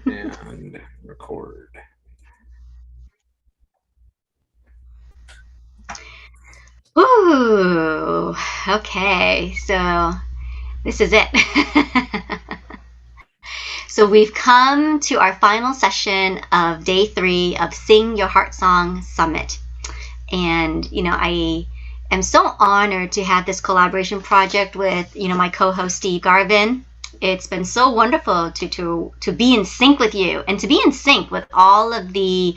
And record. Ooh, okay. So this is it. So we've come to our final session of day 3 of Sing Your Heart Song Summit. And, I am so honored to have this collaboration project with, my co-host Steve Garvin. It's been so wonderful to be in sync with you and to be in sync with all of the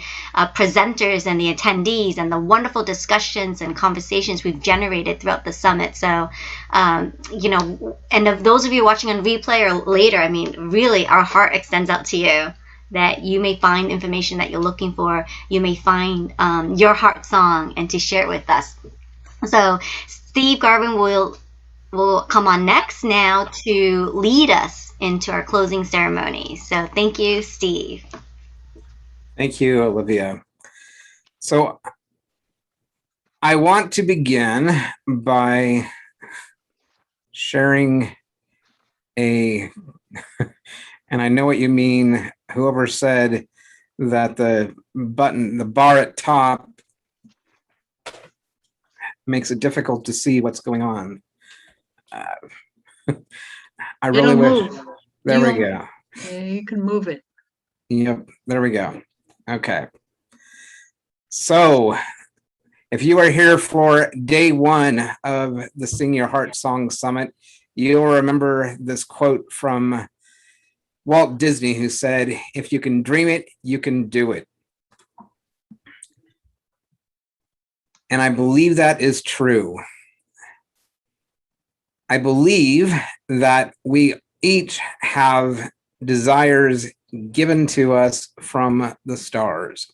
presenters and the attendees and the wonderful discussions and conversations we've generated throughout the summit. So, and of those of you watching on replay or later, I mean, really, our heart extends out to you that you may find information that you're looking for. You may find your heart song and to share it with us. So Steve Garvin will come on next now to lead us into our closing ceremony. So thank you, Steve. Thank you, Olivia. So I want to begin by sharing a, and I know what you mean, whoever said that the bar at top makes it difficult to see what's going on. I really It'll wish. move. There we go. Yeah, you can move it. Yep, there we go. Okay. So if you are here for day 1 of the Sing Your Heart Song Summit, you'll remember this quote from Walt Disney, who said, "If you can dream it, you can do it." And I believe that is true. I believe that we each have desires given to us from the stars.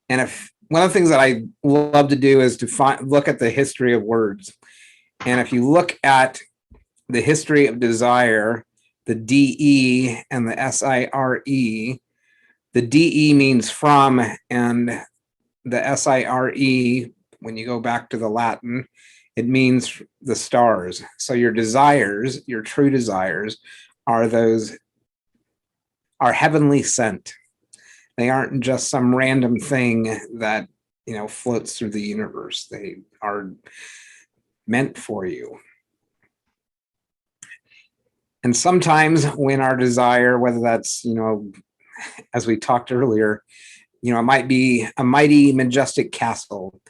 And if one of the things that I love to do is to look at the history of words. And if you look at the history of desire, the DE and the SIRE, the DE means from, and the SIRE, when you go back to the Latin, it means the stars. So your desires, your true desires, are heavenly sent. They aren't just some random thing that, floats through the universe. They are meant for you. And sometimes when our desire, whether that's, as we talked earlier, it might be a mighty, majestic castle,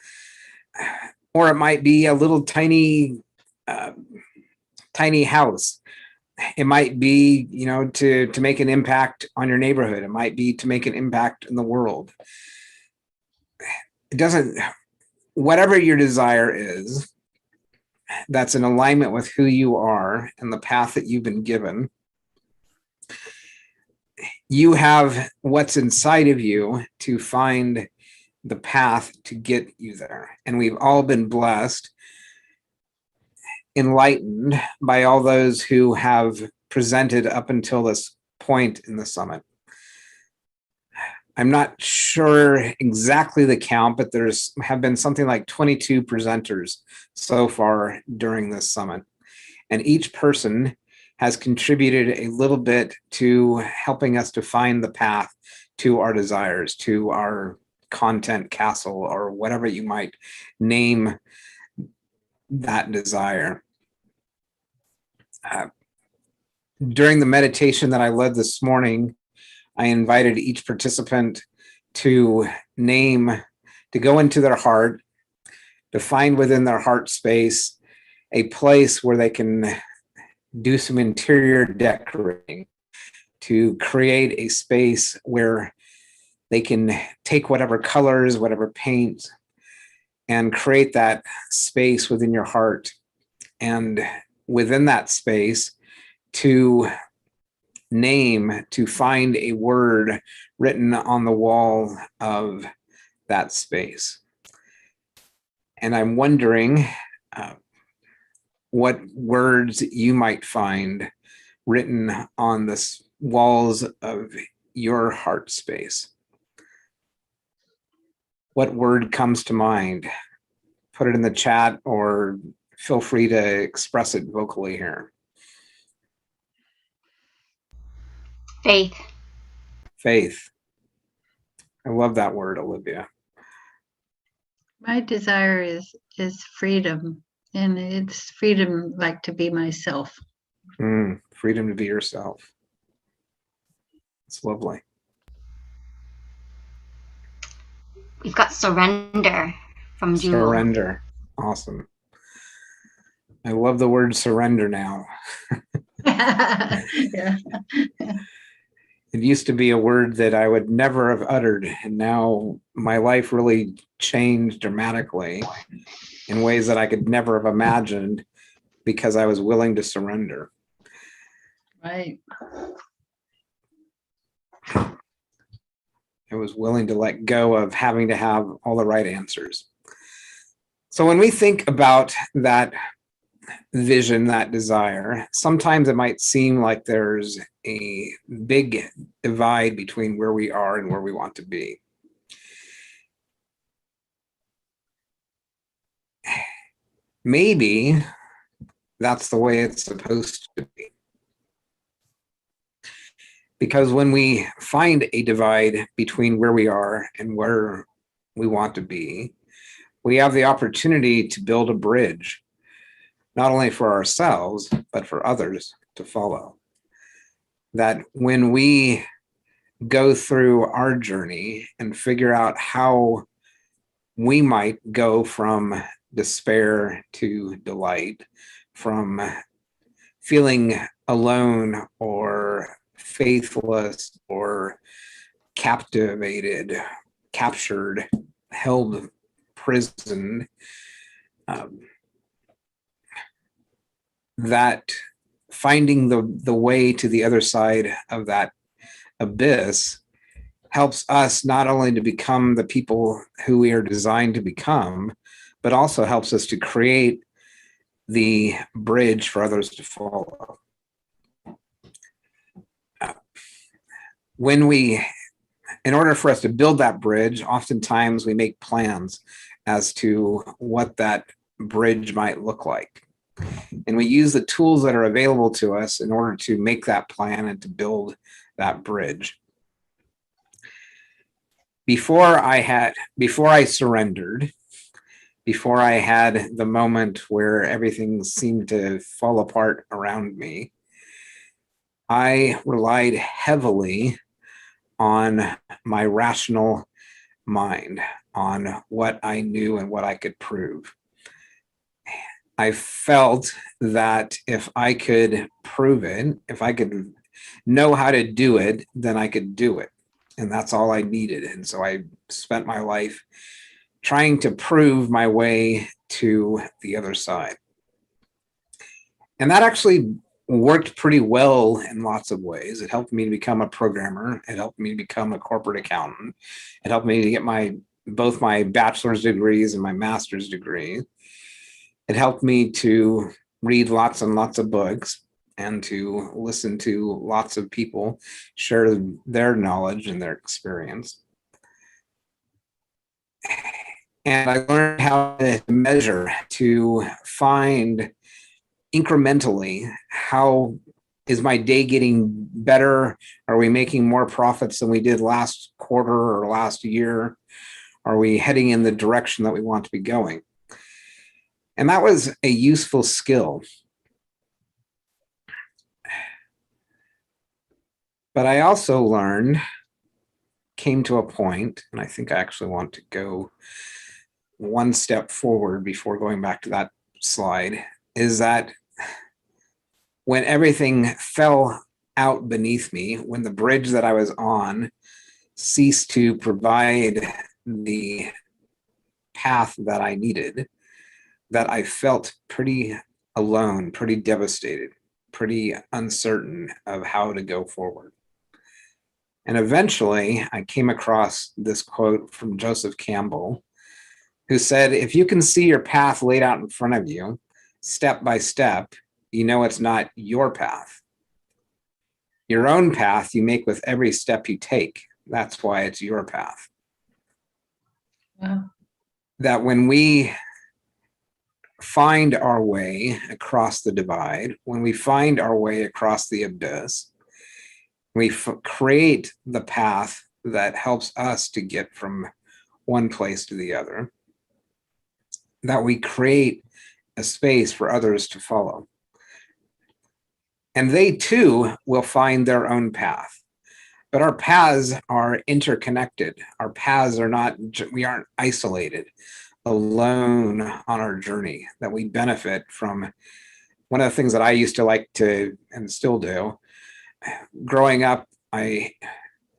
or it might be a little tiny house. It might be, to make an impact on your neighborhood. It might be to make an impact in the world. It doesn't, whatever your desire is, that's in alignment with who you are and the path that you've been given. You have what's inside of you to find the path to get you there. And we've all been blessed, enlightened by all those who have presented up until this point in the summit. I'm not sure exactly the count, but there's have been something like 22 presenters so far during this summit. And each person has contributed a little bit to helping us to find the path to our desires, to our content castle, or whatever you might name that desire. During the meditation that I led this morning, I invited each participant to go into their heart, to find within their heart space a place where they can do some interior decorating, to create a space where they can take whatever colors, whatever paints, and create that space within your heart. And within that space, to find a word written on the wall of that space. And I'm wondering what words you might find written on the walls of your heart space. What word comes to mind? Put it in the chat or feel free to express it vocally here. Faith. Faith. I love that word, Olivia. My desire is freedom, and it's freedom like to be myself. Freedom to be yourself. It's lovely. We've got surrender from Jewel. Surrender. Awesome. I love the word surrender now. Yeah. It used to be a word that I would never have uttered, and now my life really changed dramatically in ways that I could never have imagined because I was willing to surrender. Right. I was willing to let go of having to have all the right answers. So when we think about that vision, that desire, sometimes it might seem like there's a big divide between where we are and where we want to be. Maybe that's the way it's supposed to be. Because when we find a divide between where we are and where we want to be, we have the opportunity to build a bridge, not only for ourselves, but for others to follow. That when we go through our journey and figure out how we might go from despair to delight, from feeling alone or faithless or captivated, captured, held, prisoned, that finding the way to the other side of that abyss helps us not only to become the people who we are designed to become, but also helps us to create the bridge for others to follow. In order for us to build that bridge, oftentimes we make plans as to what that bridge might look like. And we use the tools that are available to us in order to make that plan and to build that bridge. Before I surrendered, before I had the moment where everything seemed to fall apart around me, I relied heavily on my rational mind, on what I knew and what I could prove. I felt that if I could prove it, if I could know how to do it, then I could do it. And that's all I needed. And so I spent my life trying to prove my way to the other side. And that actually worked pretty well in lots of ways. It helped me to become a programmer. It helped me to become a corporate accountant. It helped me to get both my bachelor's degrees and my master's degree. It helped me to read lots and lots of books and to listen to lots of people share their knowledge and their experience. And I learned how to measure, to find incrementally, how is my day getting better? Are we making more profits than we did last quarter or last year? Are we heading in the direction that we want to be going? And that was a useful skill. But I also came to a point, and I think I actually want to go one step forward before going back to that slide, is that when everything fell out beneath me, when the bridge that I was on ceased to provide the path that I needed, that I felt pretty alone, pretty devastated, pretty uncertain of how to go forward. And eventually I came across this quote from Joseph Campbell, who said, if you can see your path laid out in front of you, step by step, you know it's not your path. Your own path you make with every step you take. That's why it's your path. Wow. That when we find our way across the divide, when we find our way across the abyss, We create the path that helps us to get from one place to the other, that we create a space for others to follow. And they too will find their own path. But our paths are interconnected. Our paths are not, we aren't isolated, alone on our journey, that we benefit from. One of the things that I used to like to, and still do, growing up, I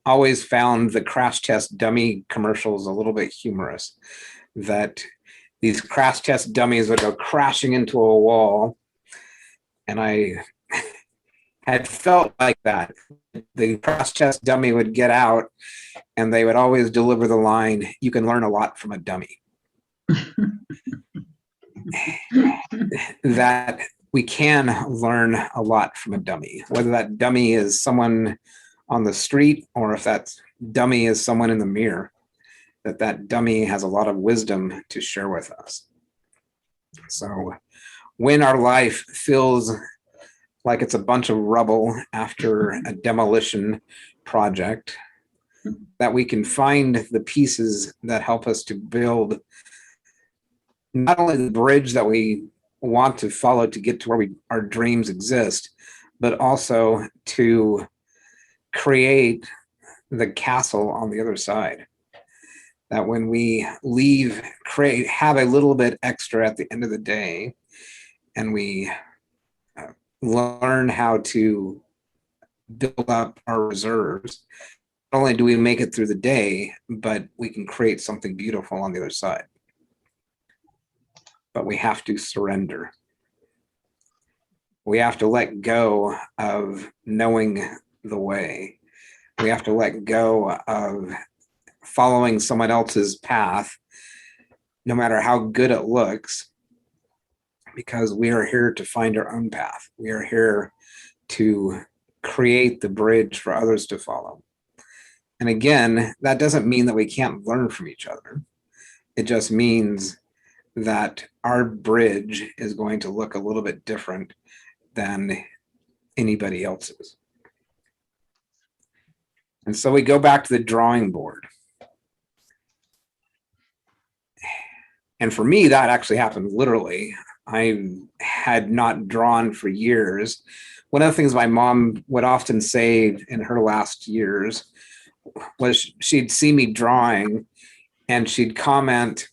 always found the crash test dummy commercials a little bit humorous, that these crash test dummies would go crashing into a wall. And I had felt like that. The crash test dummy would get out and they would always deliver the line, "You can learn a lot from a dummy." That we can learn a lot from a dummy, whether that dummy is someone on the street or if that dummy is someone in the mirror, that dummy has a lot of wisdom to share with us. So when our life feels like it's a bunch of rubble after a demolition project, that we can find the pieces that help us to build not only the bridge that we want to follow to get to where our dreams exist, but also to create the castle on the other side. That when we leave, have a little bit extra at the end of the day, and we learn how to build up our reserves, not only do we make it through the day, but we can create something beautiful on the other side. But we have to surrender. We have to let go of knowing the way. We have to let go of following someone else's path, no matter how good it looks, because we are here to find our own path. We are here to create the bridge for others to follow. And again, that doesn't mean that we can't learn from each other. It just means that our bridge is going to look a little bit different than anybody else's. And so we go back to the drawing board. And for me, that actually happened literally. I had not drawn for years. One of the things my mom would often say in her last years was she'd see me drawing and she'd comment,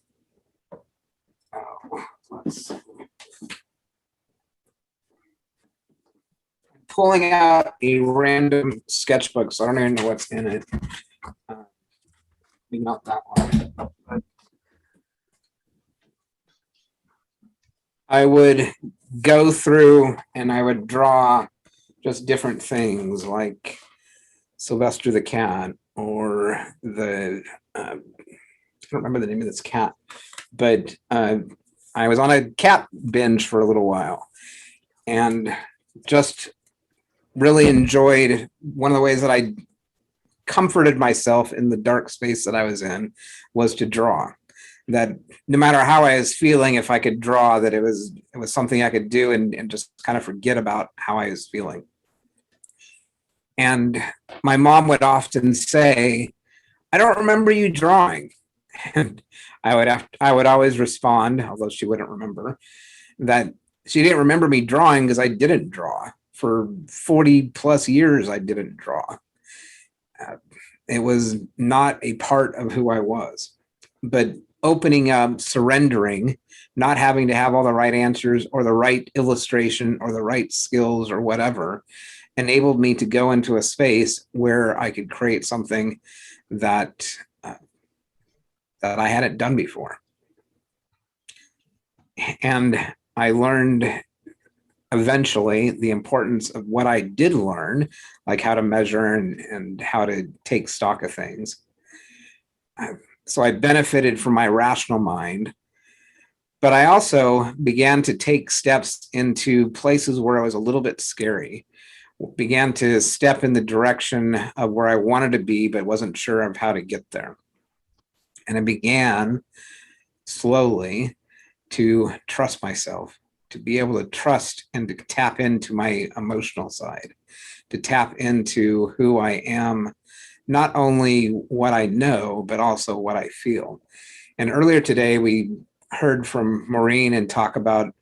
pulling out a random sketchbook, so I don't even know what's in it. Maybe not that one. I would go through and I would draw just different things like Sylvester the cat, or the I don't remember the name of this cat, but I was on a cat binge for a little while and just really enjoyed. One of the ways that I comforted myself in the dark space that I was in was to draw. That no matter how I was feeling, if I could draw, that it was something I could do and just kind of forget about how I was feeling. And my mom would often say, "I don't remember you drawing." And I would always respond, although she wouldn't remember, that she didn't remember me drawing because I didn't draw. For 40 plus years, I didn't draw. It was not a part of who I was. But opening up, surrendering, not having to have all the right answers or the right illustration or the right skills or whatever, enabled me to go into a space where I could create something that I hadn't done before. And I learned eventually the importance of what I did learn, like how to measure and how to take stock of things. So I benefited from my rational mind, but I also began to take steps into places where I was a little bit scary, began to step in the direction of where I wanted to be, but wasn't sure of how to get there. And I began slowly to trust myself, to be able to trust and to tap into my emotional side, to tap into who I am, not only what I know, but also what I feel. And earlier today, we heard from Maureen and talking about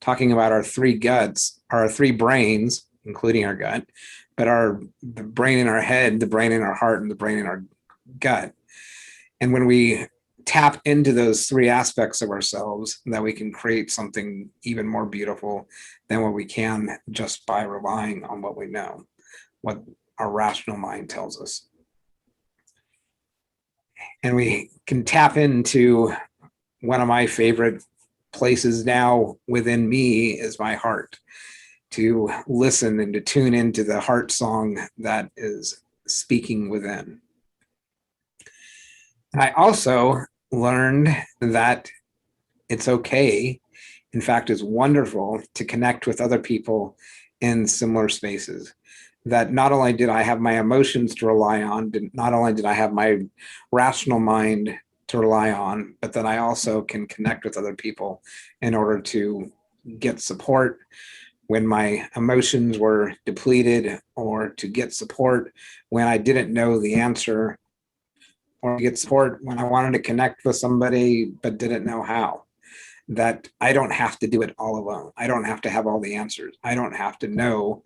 our three guts, our three brains, including our gut, but the brain in our head, the brain in our heart, and the brain in our gut. And when we tap into those three aspects of ourselves, that we can create something even more beautiful than what we can just by relying on what we know, what our rational mind tells us. And we can tap into one of my favorite places now within me is my heart, to listen and to tune into the heart song that is speaking within. And I also learned that it's okay, in fact, it's wonderful to connect with other people in similar spaces. That not only did I have my emotions to rely on, not only did I have my rational mind to rely on, but that I also can connect with other people in order to get support when my emotions were depleted, or to get support when I didn't know the answer, or to get support when I wanted to connect with somebody but didn't know how. That I don't have to do it all alone. I don't have to have all the answers. I don't have to know,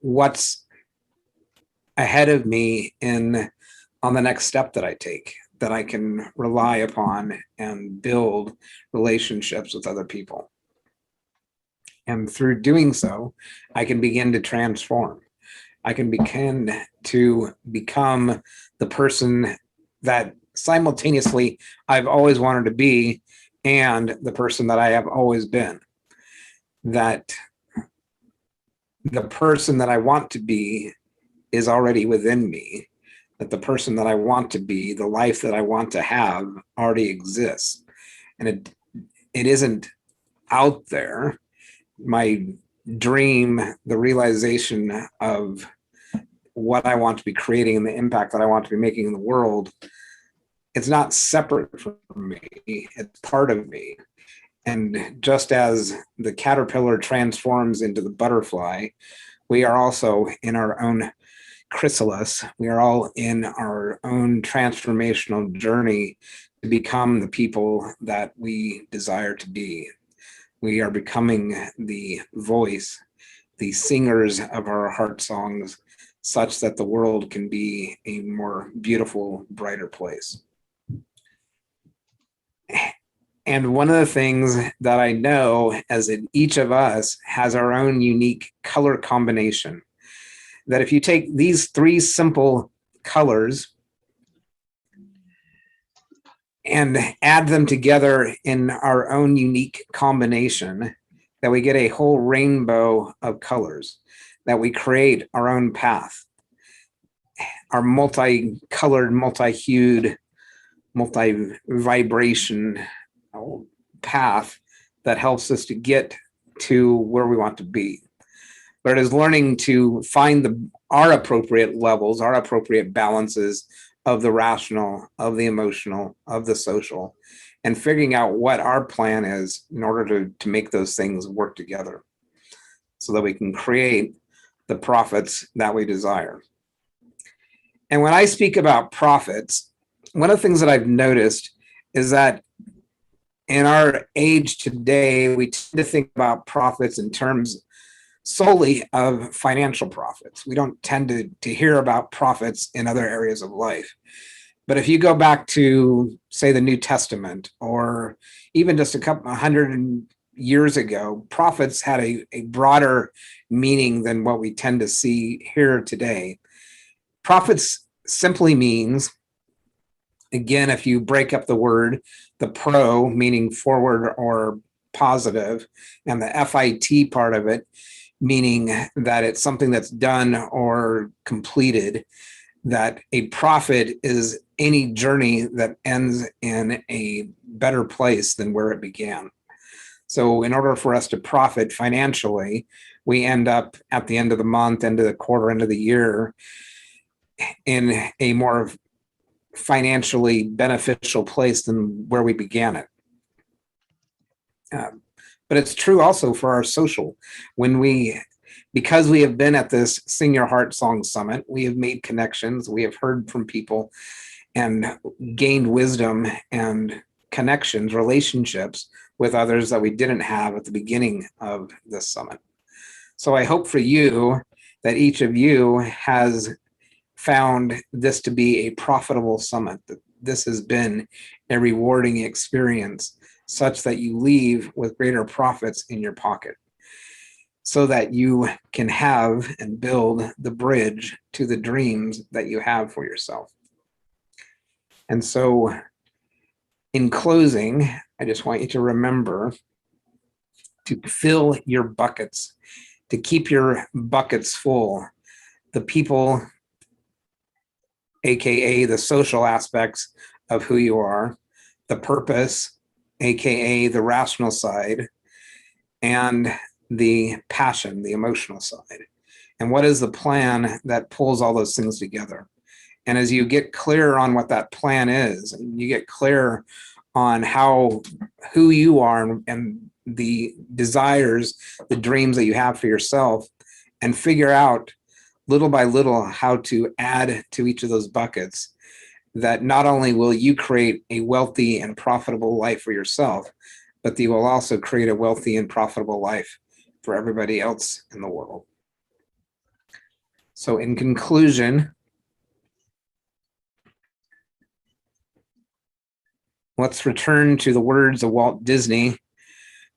what's ahead of me on the next step that I take, that I can rely upon and build relationships with other people. And through doing so, I can begin to transform. I can begin to become the person that simultaneously I've always wanted to be, and the person that I have always been. That the person that I want to be is already within me, that the person that I want to be, the life that I want to have, already exists. And it isn't out there. My dream, the realization of what I want to be creating and the impact that I want to be making in the world, it's not separate from me, it's part of me. And just as the caterpillar transforms into the butterfly, we are also in our own chrysalis. We are all in our own transformational journey to become the people that we desire to be. We are becoming the voice, the singers of our heart songs, such that the world can be a more beautiful, brighter place. And one of the things that I know is that each of us has our own unique color combination. That if you take these three simple colors and add them together in our own unique combination, that we get a whole rainbow of colors, that we create our own path, our multicolored, multi-hued, multi-vibration path that helps us to get to where we want to be. But it is learning to find our appropriate levels, our appropriate balances of the rational, of the emotional, of the social, and figuring out what our plan is in order to make those things work together so that we can create the profits that we desire. And when I speak about profits, one of the things that I've noticed is that in our age today, we tend to think about profits in terms solely of financial profits. We don't tend to hear about profits in other areas of life. But if you go back to, say, the New Testament, or even just a couple 100 years ago, profits had a broader meaning than what we tend to see here today. Profits simply means, again, if you break up the word, the pro meaning forward or positive, and the FIT part of it meaning that it's something that's done or completed, that a profit is any journey that ends in a better place than where it began. So in order for us to profit financially, we end up at the end of the month, end of the quarter, end of the year, in a more financially beneficial place than where we began it. but it's true also for our social. Because we have been at this Sing Your Heart Song Summit, we have made connections, we have heard from people and gained wisdom and connections, relationships with others that we didn't have at the beginning of this summit. So I hope for you that each of you has found this to be a profitable summit, that this has been a rewarding experience such that you leave with greater profits in your pocket so that you can have and build the bridge to the dreams that you have for yourself. And so in closing, I just want you to remember to fill your buckets, to keep your buckets full. The people, AKA the social aspects of who you are, the purpose, AKA the rational side, and the passion, the emotional side. And what is the plan that pulls all those things together? And as you get clear on what that plan is, and you get clear on who you are and the desires, the dreams that you have for yourself, and figure out little by little how to add to each of those buckets, that not only will you create a wealthy and profitable life for yourself, but you will also create a wealthy and profitable life for everybody else in the world. So in conclusion, let's return to the words of Walt Disney,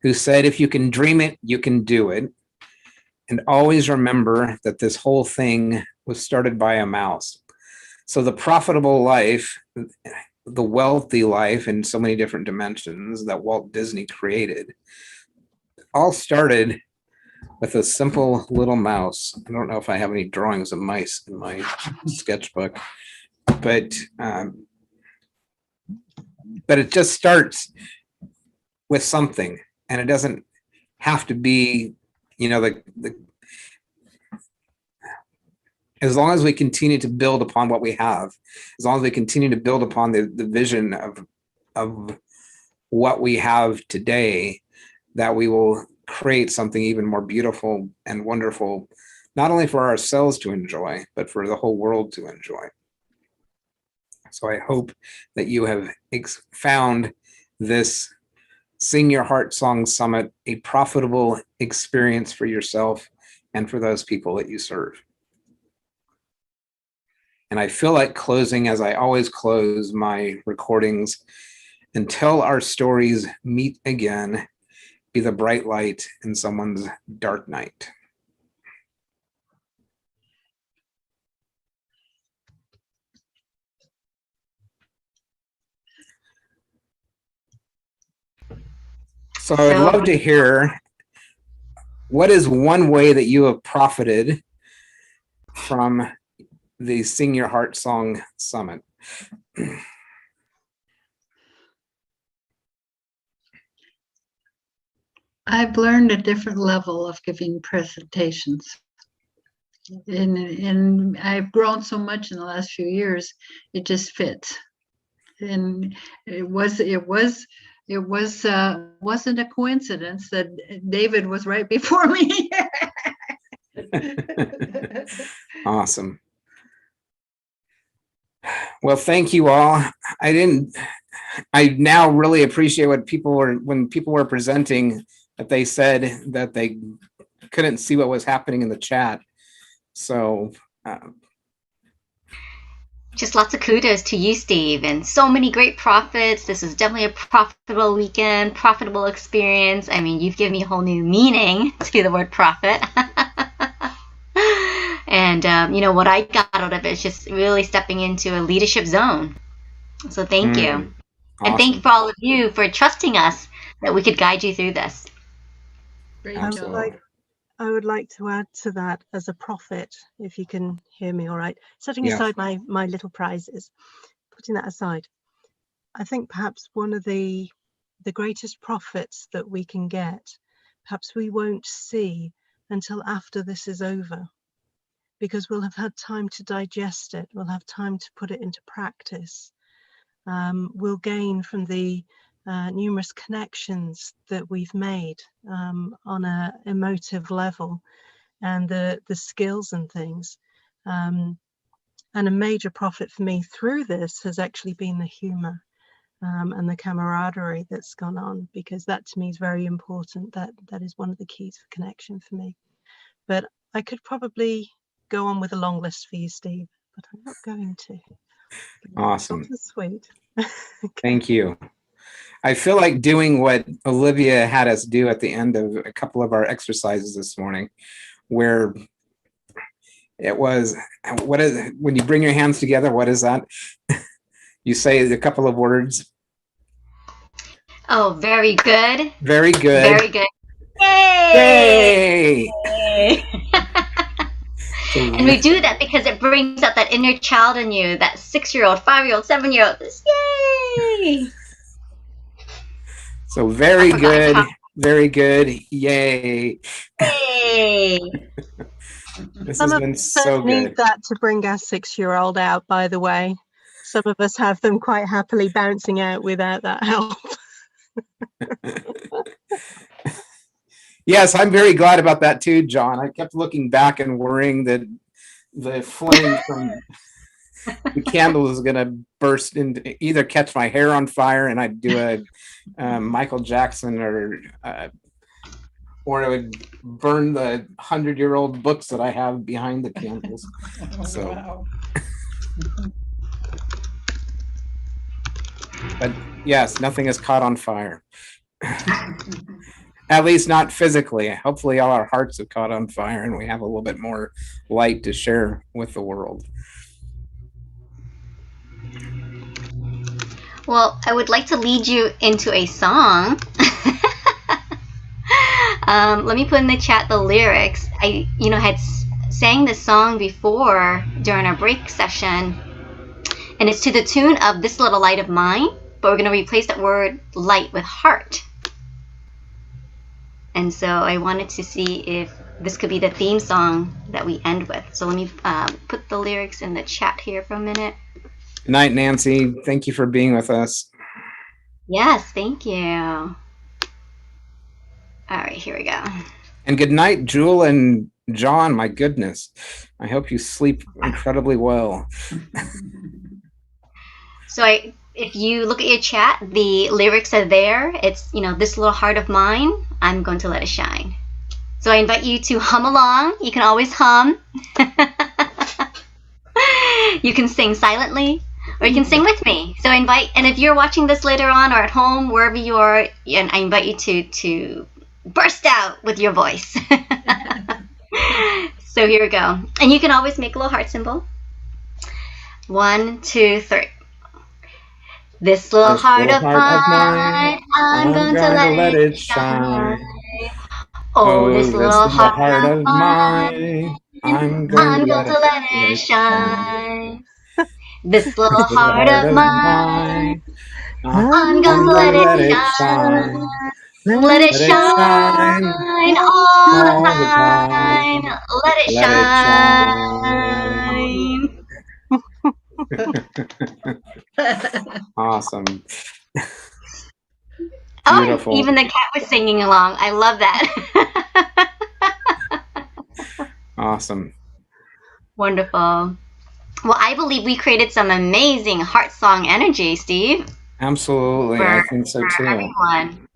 who said, if you can dream it, you can do it. And always remember that this whole thing was started by a mouse. So the profitable life, the wealthy life in so many different dimensions that Walt Disney created, all started with a simple little mouse. I don't know if I have any drawings of mice in my sketchbook, but it just starts with something, and it doesn't have to be, as long as we continue to build upon what we have, as long as we continue to build upon the vision of what we have today, that we will create something even more beautiful and wonderful, not only for ourselves to enjoy, but for the whole world to enjoy. So I hope that you have found this Sing Your Heart Song Summit a profitable experience for yourself and for those people that you serve. And I feel like closing, as I always close my recordings, until our stories meet again, be the bright light in someone's dark night. So I'd love to hear, what is one way that you have profited from the Sing Your Heart Song Summit? I've learned a different level of giving presentations. And I've grown so much in the last few years, it just fits. And it wasn't a coincidence that David was right before me. Awesome. Well, thank you all. I now really appreciate when people were presenting, that they said that they couldn't see what was happening in the chat. So just lots of kudos to you, Steve, and so many great profits. This is definitely a profitable weekend, profitable experience. I mean, you've given me a whole new meaning to the word profit. And, what I got out of it is just really stepping into a leadership zone. So thank you. Awesome. And thank you for all of you for trusting us that we could guide you through this. Great Absolutely. job. I would like to add to that as a profit, if you can hear me all right, setting aside my little prizes, putting that aside. I think perhaps one of the greatest profits that we can get, perhaps we won't see until after this is over, because we'll have had time to digest it. We'll have time to put it into practice. We'll gain from the numerous connections that we've made on a emotive level, and the skills and things. And a major profit for me through this has actually been the humor and the camaraderie that's gone on, because that to me is very important. That is one of the keys for connection for me. But I could probably go on with a long list for you, Steve, but I'm not going to. Awesome. Sweet. Okay. Thank you. I feel like doing what Olivia had us do at the end of a couple of our exercises this morning, where it was, what is, when you bring your hands together, what is that? You say a couple of words. Oh, very good. Very good. Very good. Yay! Yay! And we do that because it brings out that inner child in you, that 6-year-old, 5-year-old, 7-year-old. Yay! So very good. Very good. Yay. Yay! This has been so good. Need that to bring our 6-year-old out, by the way. Some of us have them quite happily bouncing out without that help. Yes, I'm very glad about that too, John. I kept looking back and worrying that the flame from the candle was going to burst and either catch my hair on fire and I'd do a Michael Jackson, or it would burn the 100-year-old books that I have behind the candles. So, wow. But yes, nothing is caught on fire. At least not physically. Hopefully all our hearts have caught on fire and we have a little bit more light to share with the world. Well, I would like to lead you into a song. Let me put in the chat the lyrics. I, had sang this song before during our break session, and it's to the tune of This Little Light of Mine, but we're going to replace that word light with heart. And so I wanted to see if this could be the theme song that we end with. So let me put the lyrics in the chat here for a minute. Good night, Nancy. Thank you for being with us. Yes, thank you. All right, here we go. And good night, Jewel and John. My goodness. I hope you sleep incredibly well. So if you look at your chat, the lyrics are there. It's, this little heart of mine, I'm going to let it shine. So I invite you to hum along. You can always hum. You can sing silently, or you can sing with me. So and if you're watching this later on or at home, wherever you are, and I invite you to burst out with your voice. So here we go. And you can always make a little heart symbol. 1, 2, 3. This little heart of mine, I'm going to let it shine. Oh, this little heart of mine, I'm going to let it shine. This little heart of mine, I'm going to let it shine. Let it shine all the time. Let it shine. Awesome. Beautiful. Oh, even the cat was singing along. I love that. Awesome. Wonderful. Well, I believe we created some amazing heart song energy, Steve. Absolutely. I think so too. Everyone.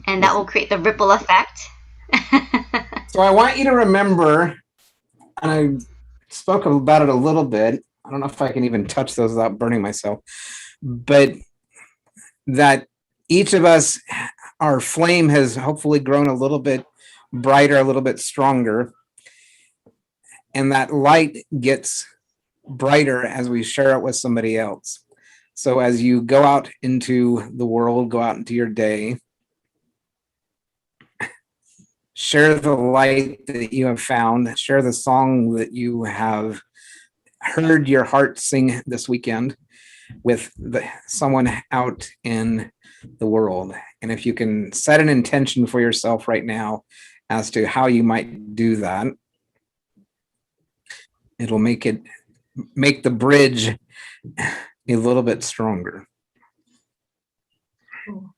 And that will create the ripple effect. So I want you to remember, and I spoke about it a little bit. I don't know if I can even touch those without burning myself, but that each of us, our flame has hopefully grown a little bit brighter, a little bit stronger. And that light gets brighter as we share it with somebody else. So as you go out into the world, go out into your day, share the light that you have found, share the song that you have heard your heart sing this weekend with someone out in the world. And if you can set an intention for yourself right now as to how you might do that, it'll make the bridge a little bit stronger. Cool.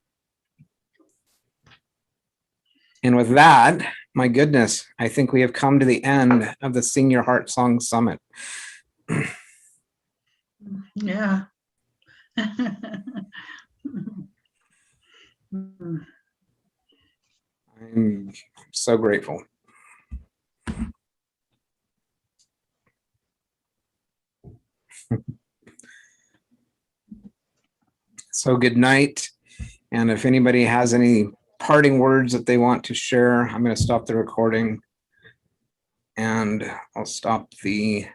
And with that, my goodness, I think we have come to the end of the Sing Your Heart Song Summit. Yeah. I'm so grateful. So good night. And if anybody has any parting words that they want to share, I'm going to stop the recording and I'll stop the